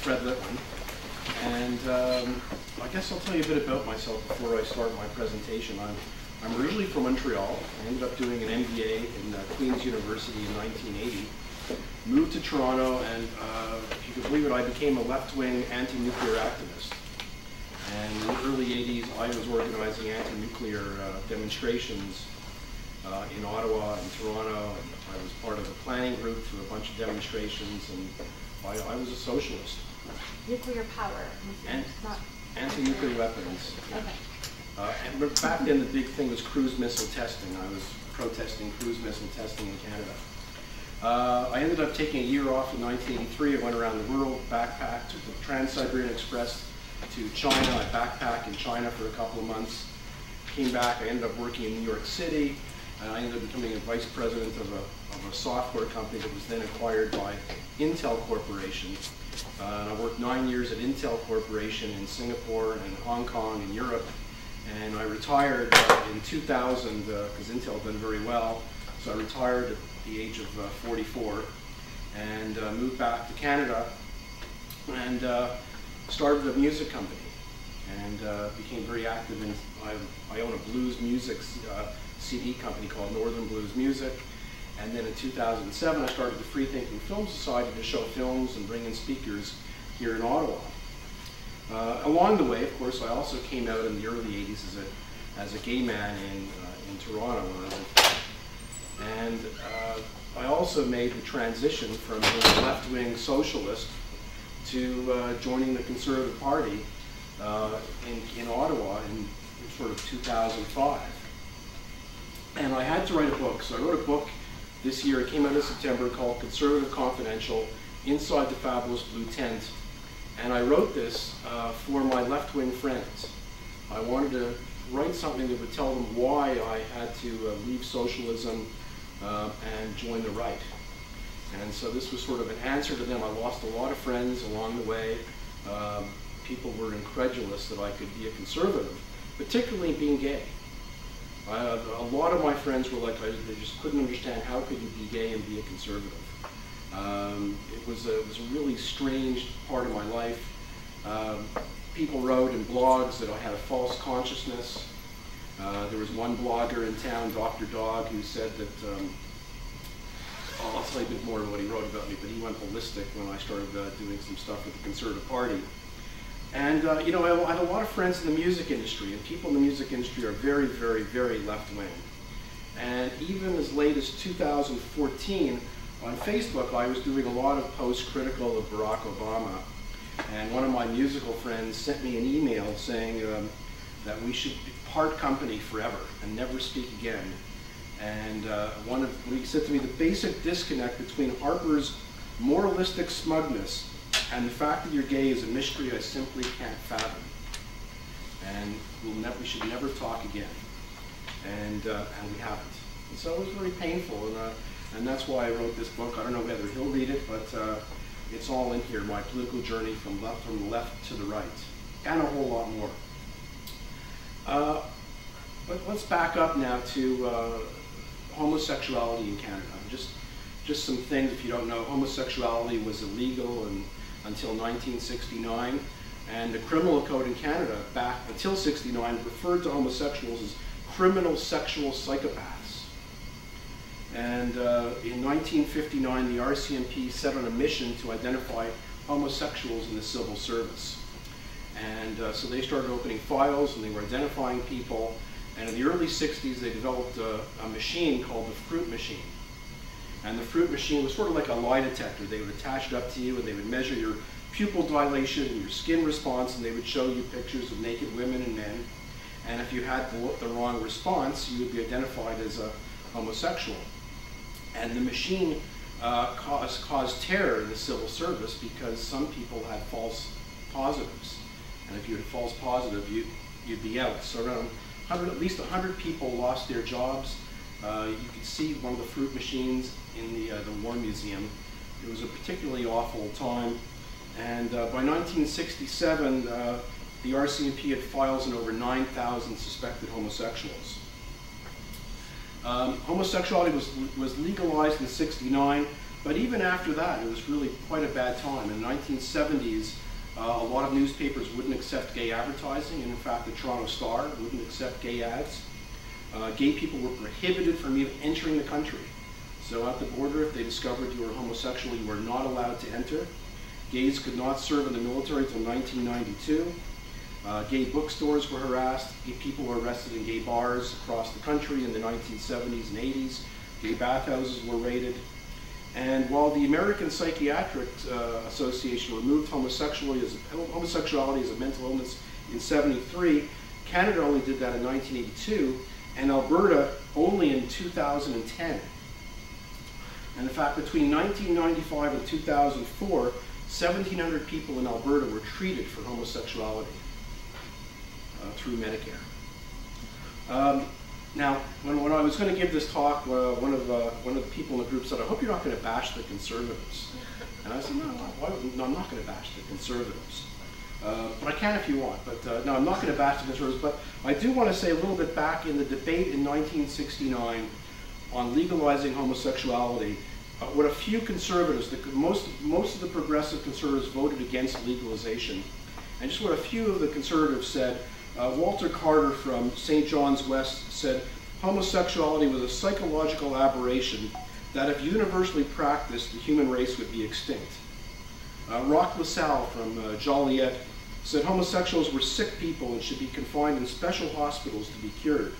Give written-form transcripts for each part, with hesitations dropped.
Litwin, and I guess I'll tell you a bit about myself before I start my presentation. I'm originally from Montreal. I ended up doing an MBA in Queen's University in 1980. Moved to Toronto, and if you could believe it, I became a left-wing anti-nuclear activist. And in the early 80s, I was organizing anti-nuclear demonstrations in Ottawa and Toronto, and I was part of a planning group for a bunch of demonstrations, and I was a socialist. Nuclear power, not anti-nuclear weapons. Okay. And back then, the big thing was cruise missile testing. I was protesting cruise missile testing in Canada. I ended up taking a year off in 1983. I went around the world, backpacked, took the Trans-Siberian Express to China. I backpacked in China for a couple of months. Came back, I ended up working in New York City, and I ended up becoming a vice president of a software company that was then acquired by Intel Corporation. And I worked 9 years at Intel Corporation in Singapore and Hong Kong and Europe. And I retired in 2000 because Intel did very well. So I retired at the age of 44 and moved back to Canada and started a music company and became very active in, I own a blues music CD company called Northern Blues Music. And then in 2007 I started the Free Thinking Film Society to show films and bring in speakers here in Ottawa. Along the way, of course, I also came out in the early 80s as a gay man in Toronto when I lived. And I also made the transition from being a left-wing socialist to joining the Conservative Party in Ottawa in sort of 2005. And I had to write a book, so I wrote a book this year. It came out in September called Conservative Confidential, Inside the Fabulous Blue Tent. And I wrote this for my left-wing friends. I wanted to write something that would tell them why I had to leave socialism and join the right. And so this was sort of an answer to them. I lost a lot of friends along the way. People were incredulous that I could be a conservative, particularly being gay. A lot of my friends were like, they just couldn't understand how could you be gay and be a conservative. It was a really strange part of my life. People wrote in blogs that I had a false consciousness. There was one blogger in town, Dr. Dog, who said that, I'll tell you a bit more of what he wrote about me, but he went ballistic when I started doing some stuff with the Conservative Party. And you know, I had a lot of friends in the music industry, and people in the music industry are very, very, very left-wing. And even as late as 2014, on Facebook, I was doing a lot of posts critical of Barack Obama. And one of my musical friends sent me an email saying that we should part company forever and never speak again. And he said to me, the basic disconnect between Harper's moralistic smugness and the fact that you're gay is a mystery I simply can't fathom. And we should never talk again. And we haven't. And so it was very painful. And that's why I wrote this book. I don't know whether he'll read it, but it's all in here, my political journey from the left to the right, and a whole lot more. But let's back up now to homosexuality in Canada. Just some things, if you don't know, homosexuality was illegal until 1969, and the criminal code in Canada back until '69 referred to homosexuals as criminal sexual psychopaths. And in 1959, the RCMP set on a mission to identify homosexuals in the civil service. And so they started opening files and they were identifying people. And in the early 60s, they developed a machine called the fruit machine. And the fruit machine was sort of like a lie detector. They would attach it up to you and they would measure your pupil dilation and your skin response, and they would show you pictures of naked women and men. And if you had the wrong response, you would be identified as a homosexual. And the machine caused terror in the civil service because some people had false positives. And if you had a false positive, you'd be out. So around at least 100 people lost their jobs. You could see one of the fruit machines in the War Museum. It was a particularly awful time. And by 1967, the RCMP had files on over 9,000 suspected homosexuals. Homosexuality was legalized in '69. But even after that, it was really quite a bad time. In the 1970s, a lot of newspapers wouldn't accept gay advertising, and in fact, the Toronto Star wouldn't accept gay ads. Gay people were prohibited from even entering the country. So at the border, if they discovered you were homosexual, you were not allowed to enter. Gays could not serve in the military until 1992. Gay bookstores were harassed. Gay people were arrested in gay bars across the country in the 1970s and 80s. Gay bathhouses were raided. And while the American Psychiatric Association removed homosexuality as a mental illness in '73, Canada only did that in 1982, and Alberta only in 2010. And in fact, between 1995 and 2004, 1,700 people in Alberta were treated for homosexuality through Medicare. Now, when I was going to give this talk, one of the people in the group said, "I hope you're not going to bash the conservatives." And I said, "No, I'm not going to bash the conservatives. But I can if you want. But no, I'm not going to bash the conservatives. But I do want to say a little bit back in the debate in 1969 on legalizing homosexuality. What a few conservatives, most of the progressive conservatives voted against legalization, and just what a few of the conservatives said. Walter Carter from St. John's West said homosexuality was a psychological aberration that if universally practiced, the human race would be extinct. Roch LaSalle from Joliet said homosexuals were sick people and should be confined in special hospitals to be cured.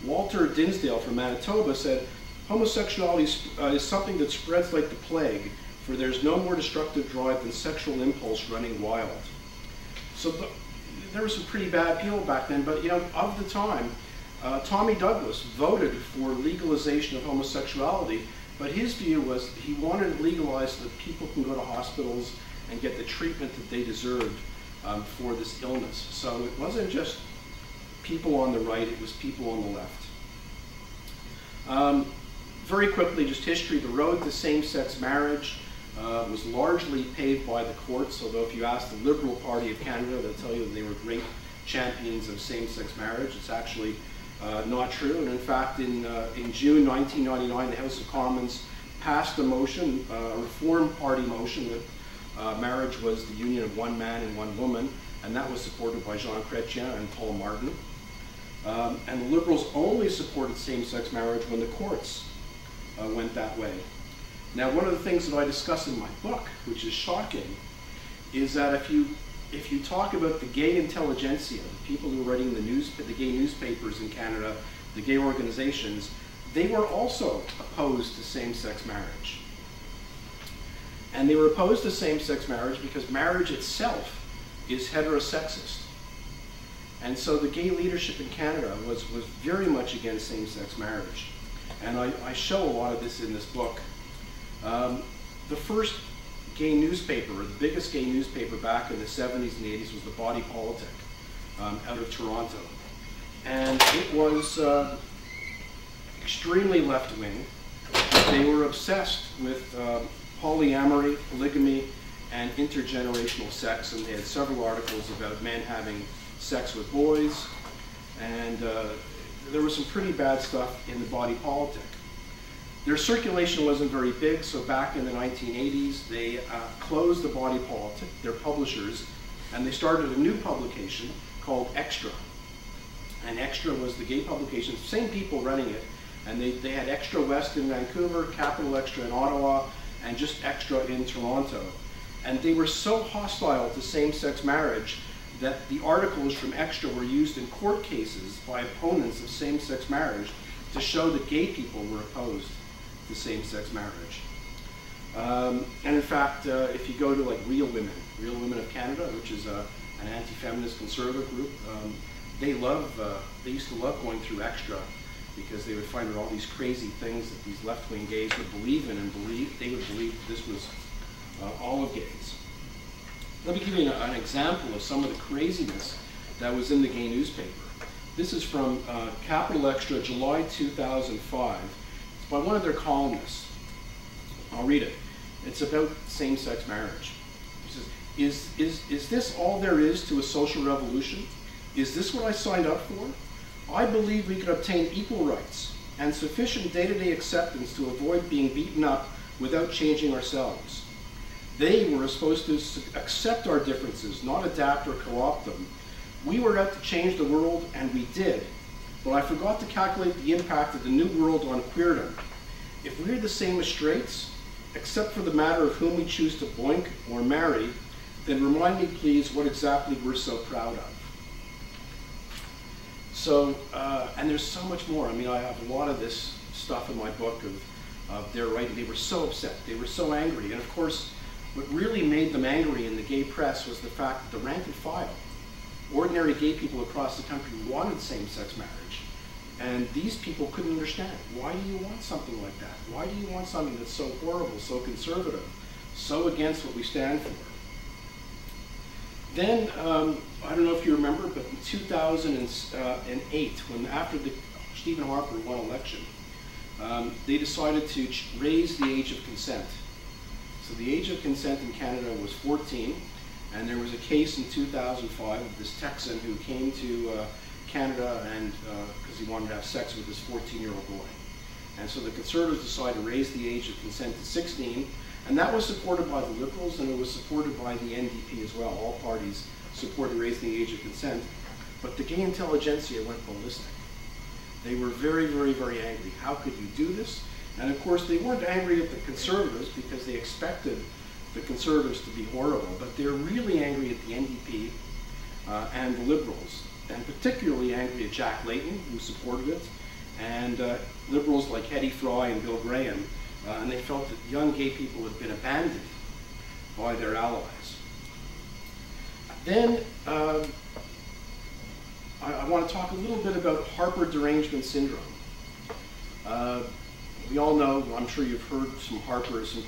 Walter Dinsdale from Manitoba said homosexuality is something that spreads like the plague, for there's no more destructive drive than sexual impulse running wild. So there were some pretty bad people back then, but of the time, Tommy Douglas voted for legalization of homosexuality, but his view was he wanted it legalized so that people can go to hospitals and get the treatment that they deserved for this illness. So it wasn't just people on the right, it was people on the left. Very quickly, just history, the road to same-sex marriage was largely paved by the courts, although if you ask the Liberal Party of Canada, they'll tell you that they were great champions of same-sex marriage. It's actually not true, and in fact, in June 1999, the House of Commons passed a motion, a Reform Party motion, that marriage was the union of one man and one woman, and that was supported by Jean Chrétien and Paul Martin. And the Liberals only supported same-sex marriage when the courts went that way. Now, one of the things that I discuss in my book, which is shocking, is that if you talk about the gay intelligentsia, the people who are writing the gay newspapers in Canada, the gay organizations, they were also opposed to same-sex marriage. And they were opposed to same-sex marriage because marriage itself is heterosexist. And so the gay leadership in Canada was very much against same-sex marriage. And I show a lot of this in this book. The first gay newspaper, or the biggest gay newspaper back in the 70s and 80s, was the Body Politic out of Toronto. And it was extremely left-wing. They were obsessed with polyamory, polygamy, and intergenerational sex, and they had several articles about men having sex with boys, and there was some pretty bad stuff in the Body Politic. Their circulation wasn't very big, so back in the 1980s, they closed the Body Politic, their publishers, and they started a new publication called Extra. And Extra was the gay publication, same people running it, and they had Extra West in Vancouver, Capital Extra in Ottawa, and just Extra in Toronto. And they were so hostile to same-sex marriage that the articles from Extra were used in court cases by opponents of same-sex marriage to show that gay people were opposed to same-sex marriage. And in fact, if you go to like Real Women of Canada, which is an anti-feminist conservative group, they used to love going through Extra because they would find out all these crazy things that these left-wing gays would believe in, and they would believe that this was all of gays. Let me give you an example of some of the craziness that was in the gay newspaper. This is from Capital Extra, July 2005. It's by one of their columnists. I'll read it. It's about same-sex marriage. He says, is this all there is to a social revolution? Is this what I signed up for? I believe we could obtain equal rights and sufficient day-to-day acceptance to avoid being beaten up without changing ourselves. They were supposed to accept our differences, not adapt or co-opt them. We were out to change the world, and we did. But I forgot to calculate the impact of the new world on queerdom. If we're the same as straights, except for the matter of whom we choose to boink or marry, then remind me, please, what exactly we're so proud of. So, and there's so much more. I mean, I have a lot of this stuff in my book of their writing. They were so upset. They were so angry. And of course, what really made them angry in the gay press was the fact that the rank and file, ordinary gay people across the country, wanted same-sex marriage. And these people couldn't understand. Why do you want something like that? Why do you want something that's so horrible, so conservative, so against what we stand for? Then, I don't know if you remember, but in 2008, when after Stephen Harper won election, they decided to raise the age of consent. So the age of consent in Canada was 14, and there was a case in 2005 of this Texan who came to Canada and because he wanted to have sex with this 14-year-old boy. And so the Conservatives decided to raise the age of consent to 16, and that was supported by the Liberals, and it was supported by the NDP as well. All parties supported raising the age of consent. But the gay intelligentsia went ballistic. They were very, very, very angry. How could you do this? And of course, they weren't angry at the Conservatives because they expected the Conservatives to be horrible, but they're really angry at the NDP and the Liberals, and particularly angry at Jack Layton, who supported it, and Liberals like Hedy Fry and Bill Graham, and they felt that young gay people had been abandoned by their allies. Then I want to talk a little bit about Harper derangement syndrome. We all know, I'm sure you've heard some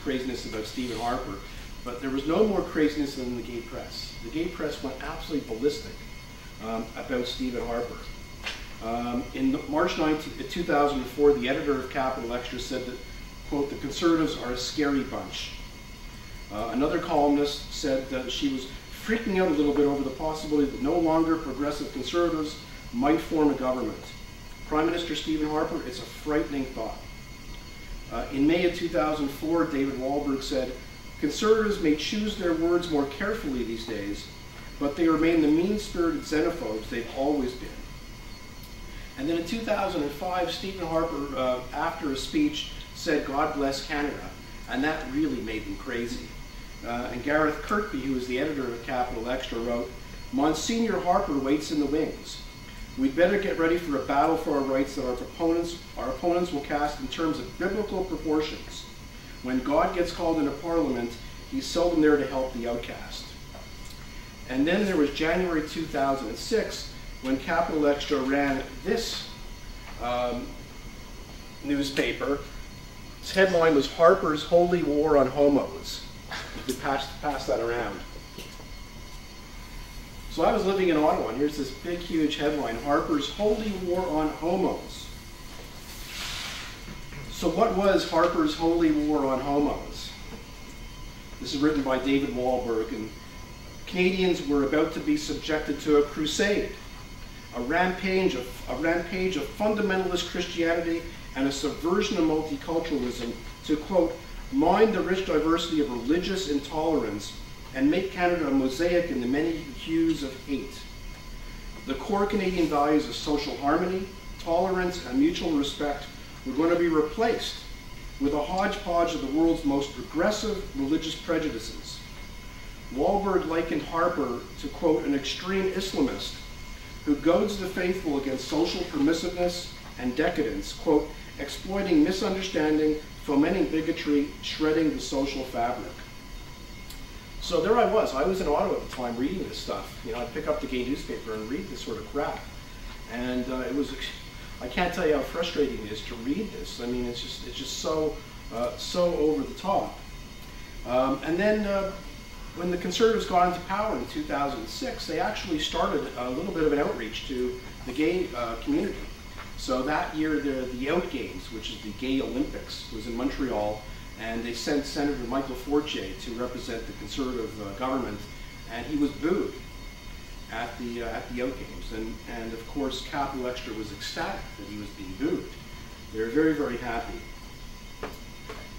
craziness about Stephen Harper, but there was no more craziness than the gay press. The gay press went absolutely ballistic about Stephen Harper. In March 2004, the editor of Capital Extra said that, quote, "the Conservatives are a scary bunch." Another columnist said that she was freaking out a little bit over the possibility that no longer progressive Conservatives might form a government. Prime Minister Stephen Harper, it's a frightening thought. In May of 2004, David Wahlberg said, "Conservatives may choose their words more carefully these days, but they remain the mean-spirited xenophobes they've always been." And then in 2005, Stephen Harper, after a speech, said, "God bless Canada," and that really made them crazy. And Gareth Kirkby, who was the editor of Capital Extra, wrote, "Monsignor Harper waits in the wings. We'd better get ready for a battle for our rights that our opponents will cast in terms of biblical proportions. When God gets called into Parliament, he's seldom there to help the outcast." And then there was January 2006, when Capital Extra ran this newspaper. Its headline was "Harper's Holy War on Homos." You could pass that around. So I was living in Ottawa, and here's this big, huge headline, "Harper's Holy War on Homos." So what was Harper's Holy War on Homos? This is written by David Wahlberg, and Canadians were about to be subjected to a crusade, a rampage of fundamentalist Christianity and a subversion of multiculturalism to, quote, "mine the rich diversity of religious intolerance and make Canada a mosaic in the many hues of hate. The core Canadian values of social harmony, tolerance, and mutual respect were going to be replaced with a hodgepodge of the world's most progressive religious prejudices." Wahlberg likened Harper to, quote, "an extreme Islamist who goads the faithful against social permissiveness and decadence, quote, exploiting misunderstanding, fomenting bigotry, shredding the social fabric." So there I was in Ottawa at the time reading this stuff. You know, I'd pick up the gay newspaper and read this sort of crap. And I can't tell you how frustrating it is to read this. I mean, it's just so over the top. And then when the Conservatives got into power in 2006, they actually started a little bit of an outreach to the gay community. So that year, the Out Games, which is the Gay Olympics, was in Montreal, and they sent Senator Michael Fortier to represent the Conservative government, and he was booed at the Out Games. And of course, Capital Extra was ecstatic that he was being booed. They were very, very happy.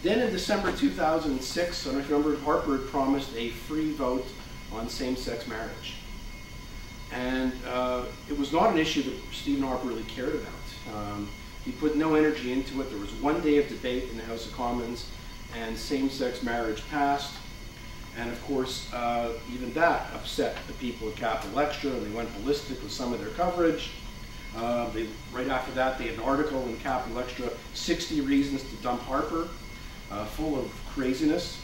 Then in December 2006, I don't know if you remember, Harper had promised a free vote on same-sex marriage. And it was not an issue that Stephen Harper really cared about. He put no energy into it. There was one day of debate in the House of Commons, and same-sex marriage passed. And of course, even that upset the people at Capital Extra, and they went ballistic with some of their coverage. Right after that, they had an article in Capital Extra, 60 Reasons to Dump Harper, full of craziness.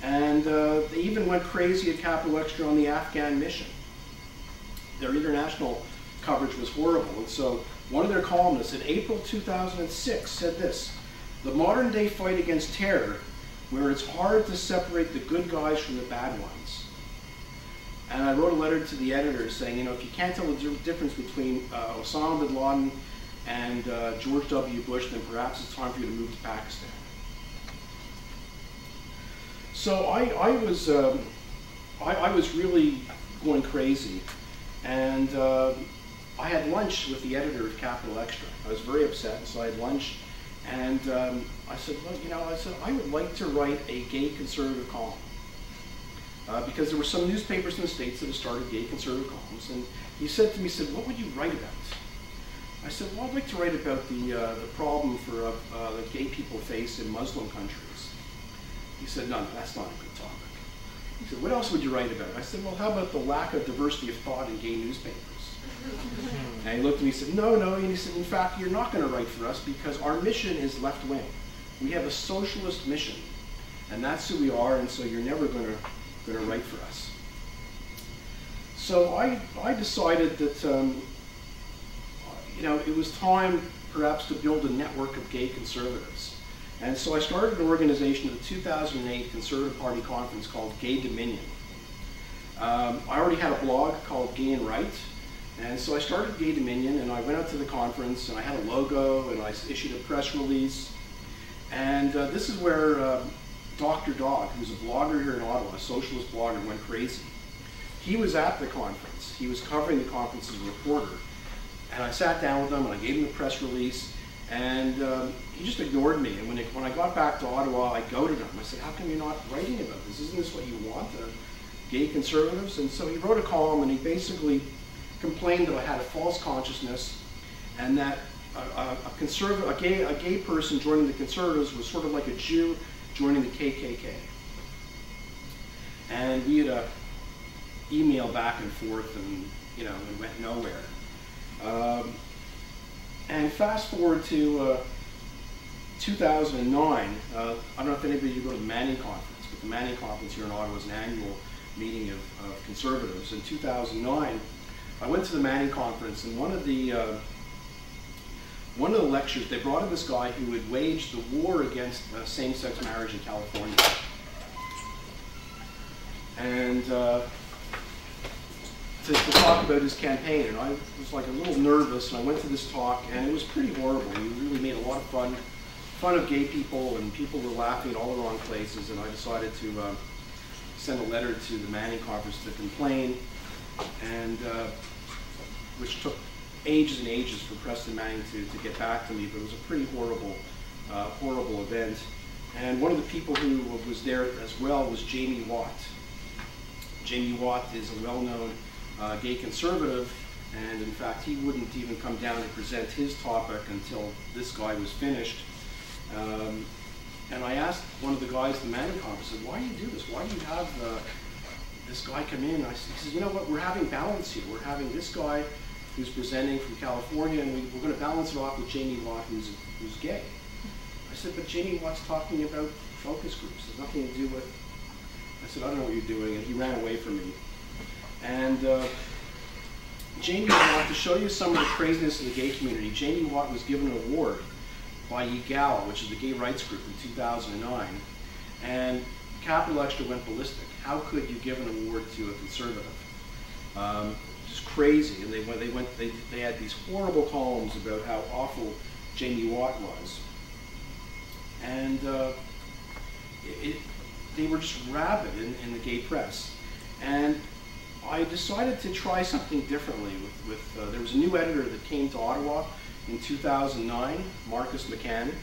And they even went crazy at Capital Extra on the Afghan mission. Their international coverage was horrible. And so one of their columnists in April 2006 said this: "The modern day fight against terror, where it's hard to separate the good guys from the bad ones." And I wrote a letter to the editor saying, you know, if you can't tell the difference between Osama bin Laden and George W. Bush, then perhaps it's time for you to move to Pakistan. So I was really going crazy, and I had lunch with the editor of Capital Extra. I was very upset, and so I had lunch, and I said, well, you know, I would like to write a gay conservative column. Because there were some newspapers in the States that had started gay conservative columns, and he said to me, what would you write about? I said, well, I'd like to write about the problem for that gay people face in Muslim countries. He said, no, that's not a good topic. He said, what else would you write about? I said, well, how about the lack of diversity of thought in gay newspapers? And he looked at me and said, no, and he said, in fact, you're not going to write for us because our mission is left-wing. We have a socialist mission, and that's who we are, and so you're never going to write for us. So I decided that you know, it was time perhaps to build a network of gay conservatives. And so I started an organization at the 2008 Conservative Party conference called Gay Dominion. I already had a blog called Gay and Right, and so I started Gay Dominion, and I went out to the conference, and I had a logo, and I issued a press release. And this is where Dr. Dog, who's a blogger here in Ottawa, a socialist blogger, went crazy. He was at the conference. He was covering the conference as a reporter. And I sat down with him, and I gave him the press release, and he just ignored me. And when I got back to Ottawa, I goaded him. I said, how come you're not writing about this? Isn't this what you want, gay conservatives? And so he wrote a column, and he basically complained that I had a false consciousness, and that a gay person joining the conservatives was sort of like a Jew joining the KKK. And we had a email back and forth, and you know, it went nowhere. And fast forward to 2009. I don't know if anybody you go to the Manning Conference, but the Manning Conference here in Ottawa is an annual meeting of conservatives. In 2009, I went to the Manning Conference, and one of the lectures, they brought in this guy who had waged the war against same-sex marriage in California. And to talk about his campaign, and I was like a little nervous, and I went to this talk, and it was pretty horrible. He really made a lot of fun of gay people, and people were laughing at all the wrong places, and I decided to send a letter to the Manning Conference to complain, and which took ages and ages for Preston Manning to get back to me, but it was a pretty horrible event. And one of the people who was there as well was Jamie Watt. Jamie Watt is a well-known gay conservative, and in fact he wouldn't even come down to present his topic until this guy was finished. And I asked one of the guys at the Manning Conference, I said, why do you do this? Why do you have this guy come in? He says, you know what, we're having balance here. We're having this guy who's presenting from California, and we're going to balance it off with Jamie Watt, who's gay. I said, but Jamie Watt's talking about focus groups. There's nothing to do with... I said, I don't know what you're doing, and he ran away from me. And Jamie Watt, to show you some of the craziness of the gay community, Jamie Watt was given an award by YGAL, which is the gay rights group, in 2009, and Capital Extra went ballistic. How could you give an award to a conservative? Just crazy, and they had these horrible columns about how awful Jamie Watt was, and they were just rabid in the gay press. And I decided to try something differently. There was a new editor that came to Ottawa in 2009, Marcus McCann,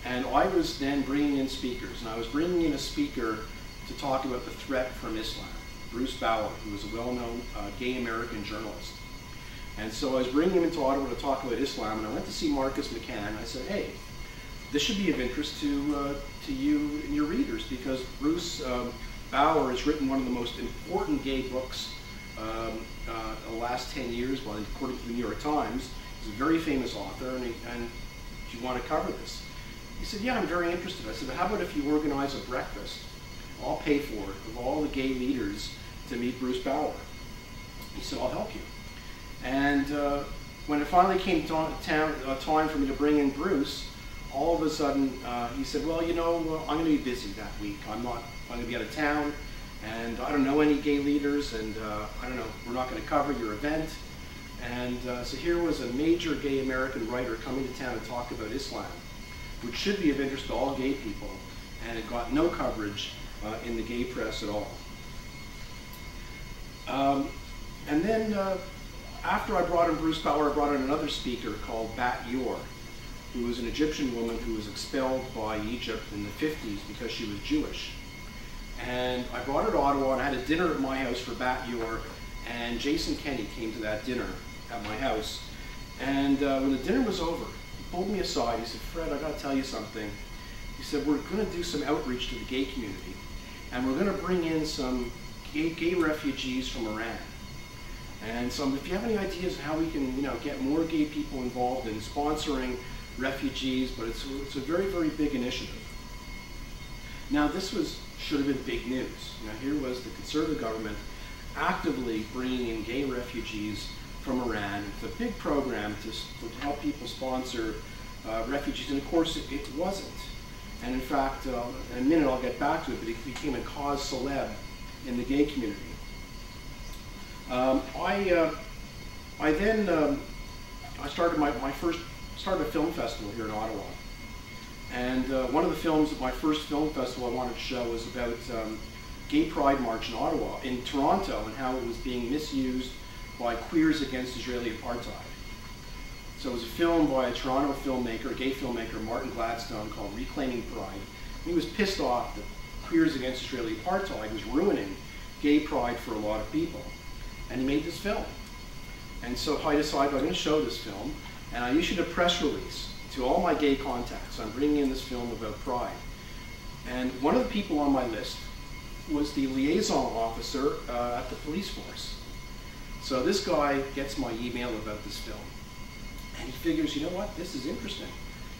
And I was then bringing in speakers, and I was bringing in a speaker to talk about the threat from Islam, Bruce Bauer, who was a well-known gay American journalist. And so I was bringing him into Ottawa to talk about Islam, and I went to see Marcus McCann, and I said, hey, this should be of interest to you and your readers, because Bruce Bauer has written one of the most important gay books the last 10 years, well, according to the New York Times. He's a very famous author, and do you want to cover this? He said, yeah, I'm very interested. I said, but how about if you organize a breakfast, I'll pay for it, of all the gay leaders to meet Bruce Bauer? He said, I'll help you. And when it finally came time for me to bring in Bruce, all of a sudden he said, well, you know, I'm going to be busy that week. I'm going to be out of town, and I don't know any gay leaders, and I don't know, we're not going to cover your event. And so here was a major gay American writer coming to town to talk about Islam, which should be of interest to all gay people, and it got no coverage in the gay press at all. And then after I brought in Bruce Bauer, I brought in another speaker called Bat Yor, who was an Egyptian woman who was expelled by Egypt in the 50s because she was Jewish. And I brought her to Ottawa, and I had a dinner at my house for Bat Yor, and Jason Kenney came to that dinner at my house. And when the dinner was over, he pulled me aside. He said, Fred, I got to tell you something. He said, we're going to do some outreach to the gay community, and we're going to bring in some gay refugees from Iran. And so if you have any ideas of how we can, you know, get more gay people involved in sponsoring refugees, but it's a very, very big initiative. Now this should have been big news. You know, here was the Conservative government actively bringing in gay refugees from Iran. It's a big program to help people sponsor refugees, and of course it wasn't. And in fact, in a minute I'll get back to it, but it became a cause célèbre in the gay community. I started a film festival here in Ottawa, and one of the films at my first film festival I wanted to show was about Gay Pride March in Ottawa, in Toronto, and how it was being misused by queers against Israeli apartheid. So it was a film by a Toronto filmmaker, a gay filmmaker, Martin Gladstone, called Reclaiming Pride. And he was pissed off that queers against Israeli apartheid was ruining gay pride for a lot of people. And he made this film. And so I decided I'm going to show this film, and I issued a press release to all my gay contacts. I'm bringing in this film about pride. And one of the people on my list was the liaison officer at the police force. So this guy gets my email about this film, and he figures, you know what, this is interesting.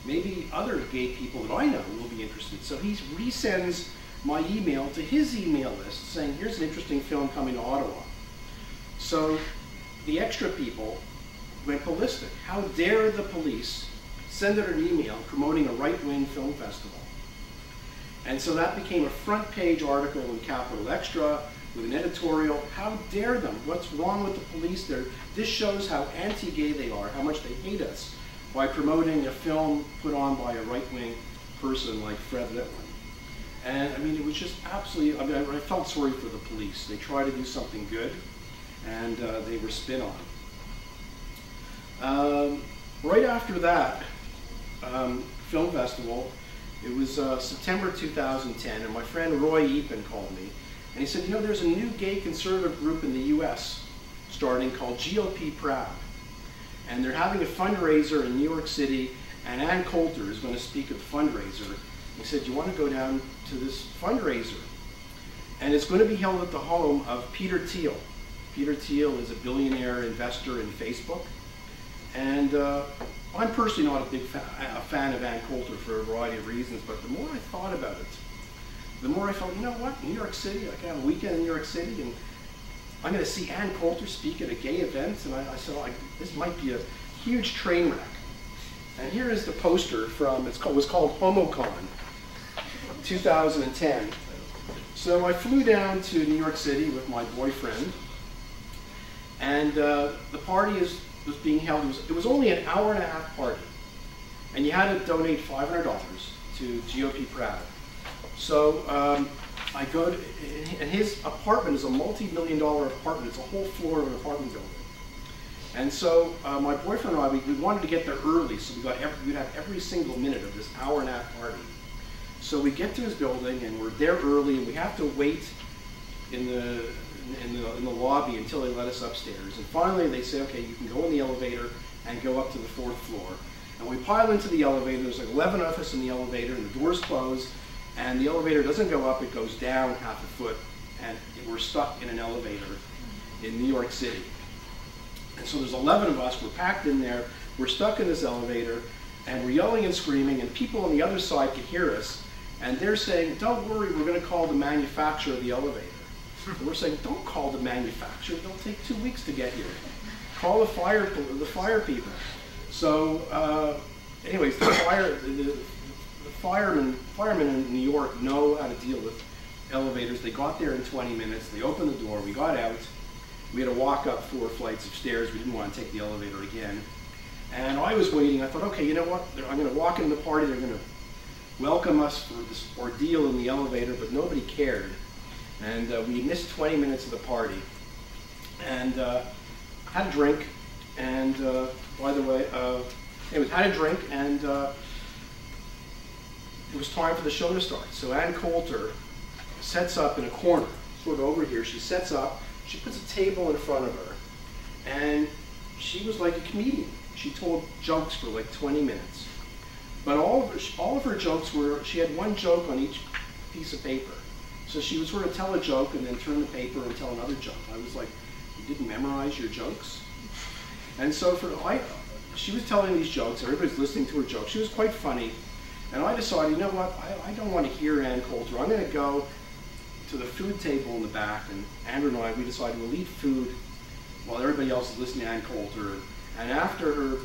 Maybe other gay people that I know will be interested. So he resends my email to his email list saying, here's an interesting film coming to Ottawa. So the extra people went ballistic. How dare the police send out an email promoting a right-wing film festival? And so that became a front page article in Capital Extra with an editorial. How dare them? What's wrong with the police there? This shows how anti-gay they are, how much they hate us, by promoting a film put on by a right-wing person like Fred Litwin. And I mean, it was just absolutely, I mean, I felt sorry for the police. They tried to do something good, and they were spit on. Right after that film festival, it was September 2010, and my friend Roy Eapen called me, and he said, you know, there's a new gay conservative group in the US starting called GOP Proud, and they're having a fundraiser in New York City, and Ann Coulter is going to speak at the fundraiser. He said, you want to go down to this fundraiser? And it's going to be held at the home of Peter Thiel. Peter Thiel is a billionaire investor in Facebook. And I'm personally not a big fan of Ann Coulter for a variety of reasons, but the more I thought about it, the more I felt, you know what, New York City, I can have a weekend in New York City, and I'm going to see Ann Coulter speak at a gay event, and I said, this might be a huge train wreck. And here is the poster from, it was called HomoCon 2010. So I flew down to New York City with my boyfriend, and the party was being held. It was only an hour-and-a-half party, and you had to donate $500 to GOP Proud. So I go to, and his apartment is a multi-million-dollar apartment. It's a whole floor of an apartment building. And so my boyfriend and I, we wanted to get there early, so we'd have every single minute of this hour-and-a-half party. So we get to his building, and we're there early, and we have to wait in the lobby until they let us upstairs. And finally, they say, okay, you can go in the elevator and go up to the 4th floor. And we pile into the elevator. There's like 11 of us in the elevator, and the doors close, and the elevator doesn't go up, it goes down half a foot, and we're stuck in an elevator in New York City. And so there's 11 of us, we're packed in there, we're stuck in this elevator, and we're yelling and screaming, and people on the other side can hear us, and they're saying, don't worry, we're going to call the manufacturer of the elevator. And we're saying, don't call the manufacturer, they'll take 2 weeks to get here. Call the fire people. So anyways, the firemen in New York know how to deal with elevators. They got there in 20 minutes, they opened the door, we got out. We had to walk up 4 flights of stairs. We didn't want to take the elevator again. And I was waiting. I thought, okay, you know what? I'm going to walk into the party. They're going to welcome us for this ordeal in the elevator, but nobody cared. And we missed 20 minutes of the party. And had a drink. And by the way, anyways, had a drink, and it was time for the show to start. So Ann Coulter sets up in a corner, sort of over here. She sets up. She puts a table in front of her, and she was like a comedian. She told jokes for like 20 minutes. But all of her jokes were, she had one joke on each piece of paper. So she would sort of tell a joke and then turn the paper and tell another joke. I was like, you didn't memorize your jokes? And so she was telling these jokes, everybody's listening to her jokes. She was quite funny. And I decided, you know what, I don't want to hear Ann Coulter. I'm going to go to the food table in the back, and Andrew and I, we decided we'll eat food while everybody else is listening to Ann Coulter. And after her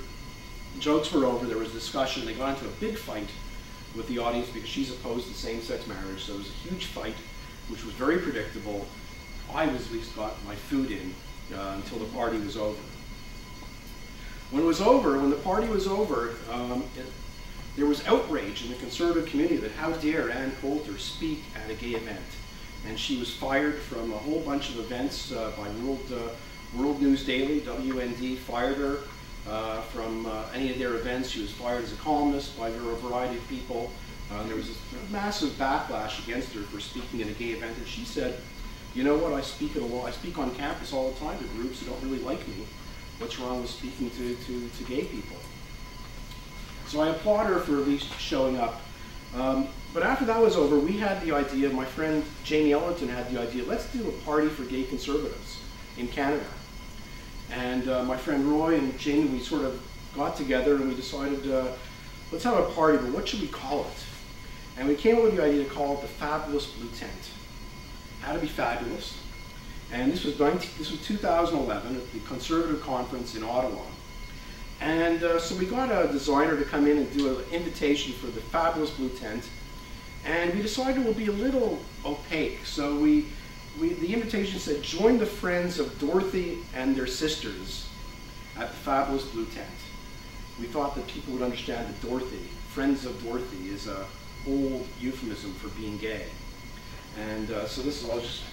jokes were over, there was discussion. They got into a big fight with the audience because she's opposed to same-sex marriage. So it was a huge fight, which was very predictable. I was at least got my food in until the party was over. When the party was over, there was outrage in the conservative community that how dare Ann Coulter speak at a gay event. And she was fired from a whole bunch of events by World News Daily. WND fired her from any of their events. She was fired as a columnist by a variety of people. There was a massive backlash against her for speaking at a gay event. And she said, you know what, I speak on campus all the time to groups who don't really like me. What's wrong with speaking to gay people? So I applaud her for at least showing up. But after that was over, we had the idea, my friend Jamie Ellerton had the idea, let's do a party for gay conservatives in Canada. And my friend Roy and Jamie, we sort of got together and we decided, let's have a party, but what should we call it? And we came up with the idea to call it the Fabulous Blue Tent. How to be fabulous. And this was 2011 at the Conservative Conference in Ottawa. And so we got a designer to come in and do an invitation for the Fabulous Blue Tent. And we decided it would be a little opaque. So the invitation said, join the friends of Dorothy and their sisters at the Fabulous Blue Tent. We thought that people would understand that Dorothy, friends of Dorothy, is an old euphemism for being gay. And so this is all just,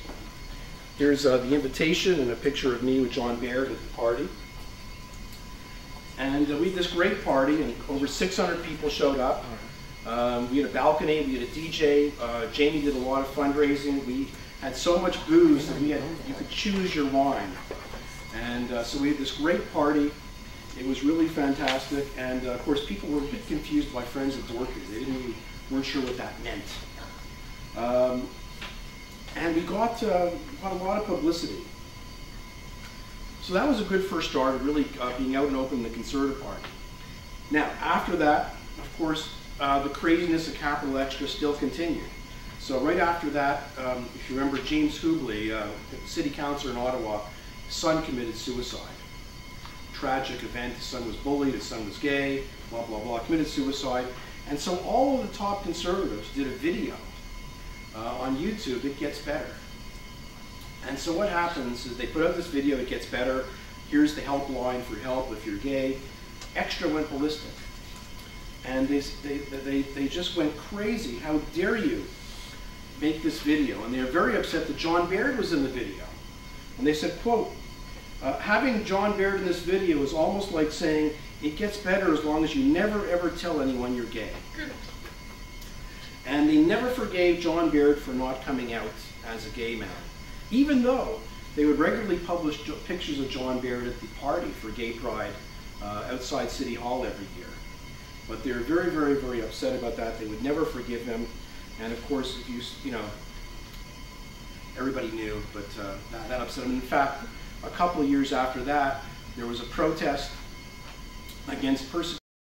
here's the invitation and a picture of me with John Baird at the party. And we had this great party, and over 600 people showed up. We had a balcony, we had a DJ. Jamie did a lot of fundraising. We had so much booze that you could choose your wine. And so we had this great party. It was really fantastic. And of course, people were a bit confused by friends of Dorothy. They weren't sure what that meant. And we got a lot of publicity. So that was a good first start of really being out and open in the Conservative Party. Now, after that, of course, the craziness of Capital Extra still continued. So right after that, if you remember James Hubley, city councillor in Ottawa, his son committed suicide. Tragic event, his son was bullied, his son was gay, blah, blah, blah, committed suicide. And so all of the top conservatives did a video on YouTube, It Gets Better. And so what happens is they put out this video, It Gets Better. Here's the helpline for help if you're gay. Extra went ballistic. And they just went crazy. How dare you make this video? And they were very upset that John Baird was in the video. And they said, quote, Having John Baird in this video is almost like saying, it gets better as long as you never ever tell anyone you're gay. And they never forgave John Baird for not coming out as a gay man, even though they would regularly publish pictures of John Baird at the party for Gay Pride outside City Hall every year. But they were very, very, very upset about that. They would never forgive him. And of course, if you know, everybody knew, but that upset him. In fact, a couple of years after that, there was a protest against persecution